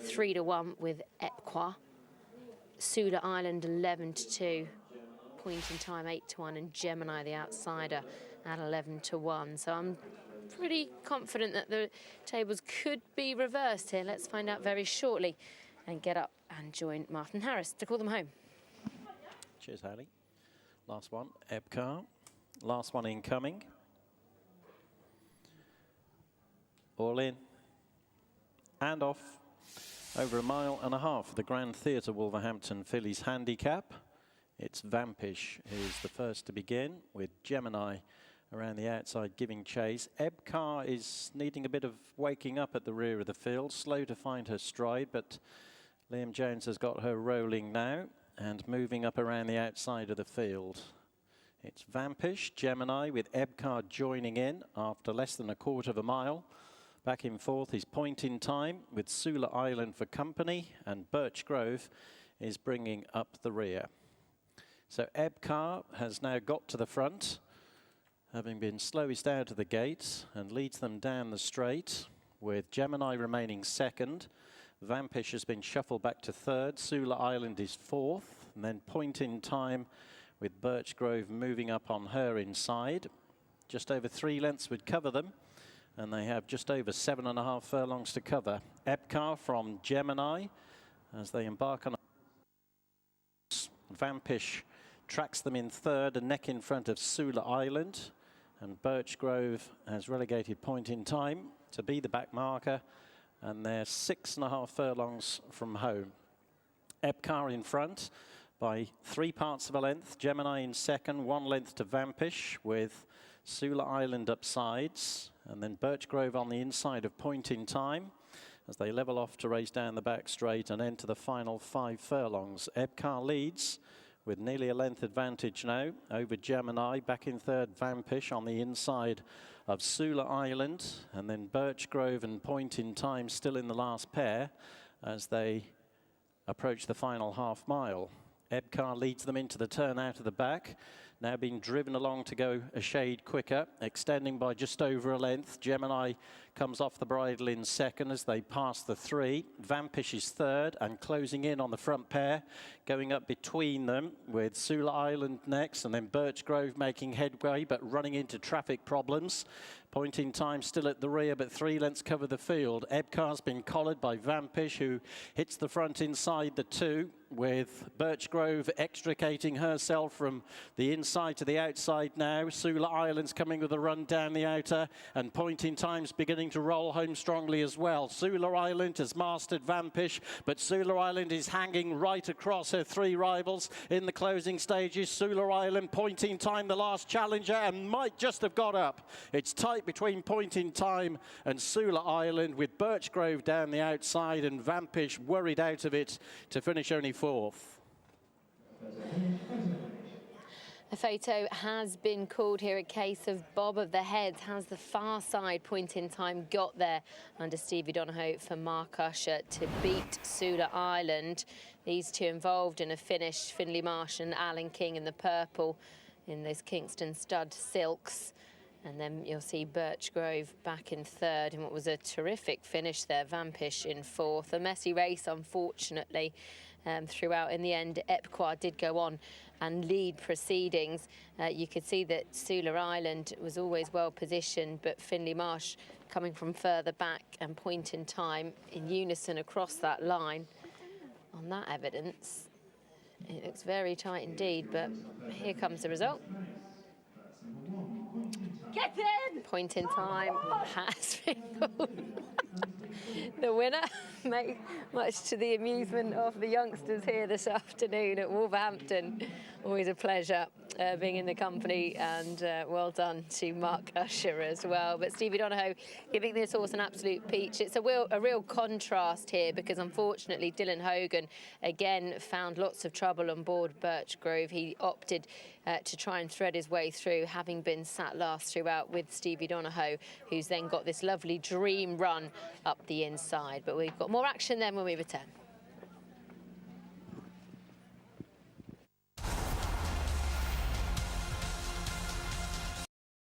3-1 with Epquah. Sula Island 11-2. Point in Time 8-1, and Gemini the outsider at 11-1. So I'm pretty confident that the tables could be reversed here. Let's find out very shortly and get up and join Martin Harris to call them home. Cheers, Haley. Last one, Epquah. Last one incoming. All in. And off. Over 1.5 miles for the Grand Theatre Wolverhampton Fillies handicap. It's Vampish who's the first to begin, with Gemini around the outside giving chase. Epquah is needing a bit of waking up at the rear of the field, slow to find her stride, but Liam Jones has got her rolling now and moving up around the outside of the field. It's Vampish, Gemini, with Epquah joining in after less than 1/4 mile. Back in fourth is Point in Time, with Sula Island for company, and Birch Grove is bringing up the rear. So Epquah has now got to the front, having been slowest out of the gate, and leads them down the straight, with Gemini remaining second. Vampish has been shuffled back to third. Sula Island is fourth, and then Point in Time with Birch Grove moving up on her inside. Just over 3 lengths would cover them, and they have just over 7.5 furlongs to cover. Epquah from Gemini as they embark on. Vampish tracks them in third, a neck in front of Sula Island, and Birch Grove has relegated Point in Time to be the back marker, and they're 6.5 furlongs from home. Epquah in front by 3 parts of a length. Gemini in second, 1 length to Vampish, with Sula Island up sides, and then Birch Grove on the inside of Point in Time as they level off to race down the back straight and enter the final 5 furlongs. Epquah leads with nearly a length advantage now over Gemini. Back in third, Vampish on the inside of Sula Island, and then Birch Grove and Point in Time still in the last pair as they approach the final half mile. Epquah leads them into the turn out of the back, now being driven along to go a shade quicker, extending by just over a length. Gemini comes off the bridle in second as they pass the 3. Vampish is third and closing in on the front pair, going up between them with Sula Island next, and then Birch Grove making headway but running into traffic problems. Point in Time still at the rear, but 3 lengths cover the field. Epquah's been collared by Vampish, who hits the front inside the 2, with Birch Grove extricating herself from the inside to the outside now. Sula Island's coming with a run down the outer, and Point in Time's beginning to roll home strongly as well. Sula Island has mastered Vampish, but Sula Island is hanging right across her 3 rivals in the closing stages. Sula Island, Point in Time, the last challenger, and might just have got up. It's tight between Point in Time and Sula Island, with Birch Grove down the outside and Vampish worried out of it to finish only 4th. A photo has been called here, a case of Bob of the Heads. Has the far side Point in Time got there under Stevie Donohoe for Mark Usher to beat Sula Island? These two involved in a finish, Finley Marsh and Alan King in the purple in those Kingston stud silks. And then you'll see Birch Grove back in third in what was a terrific finish there. Vampish in fourth. A messy race, unfortunately, throughout. In the end, Epquah did go on and lead proceedings. You could see that Sula Island was always well positioned, but Finley Marsh coming from further back, and Point in Time in unison across that line. On that evidence, it looks very tight indeed, but here comes the result. Get in! Point in Time has been called the winner, much to the amusement of the youngsters here this afternoon at Wolverhampton. Always a pleasure being in the company, and well done to Mark Usher as well. But Stevie Donohoe giving this horse an absolute peach. It's a real contrast here, because unfortunately Dylan Hogan again found lots of trouble on board Birch Grove. He opted to try and thread his way through, having been sat last throughout with Stevie Donohoe, who's then got this lovely dream run up the inside. But we've got more action then when we return.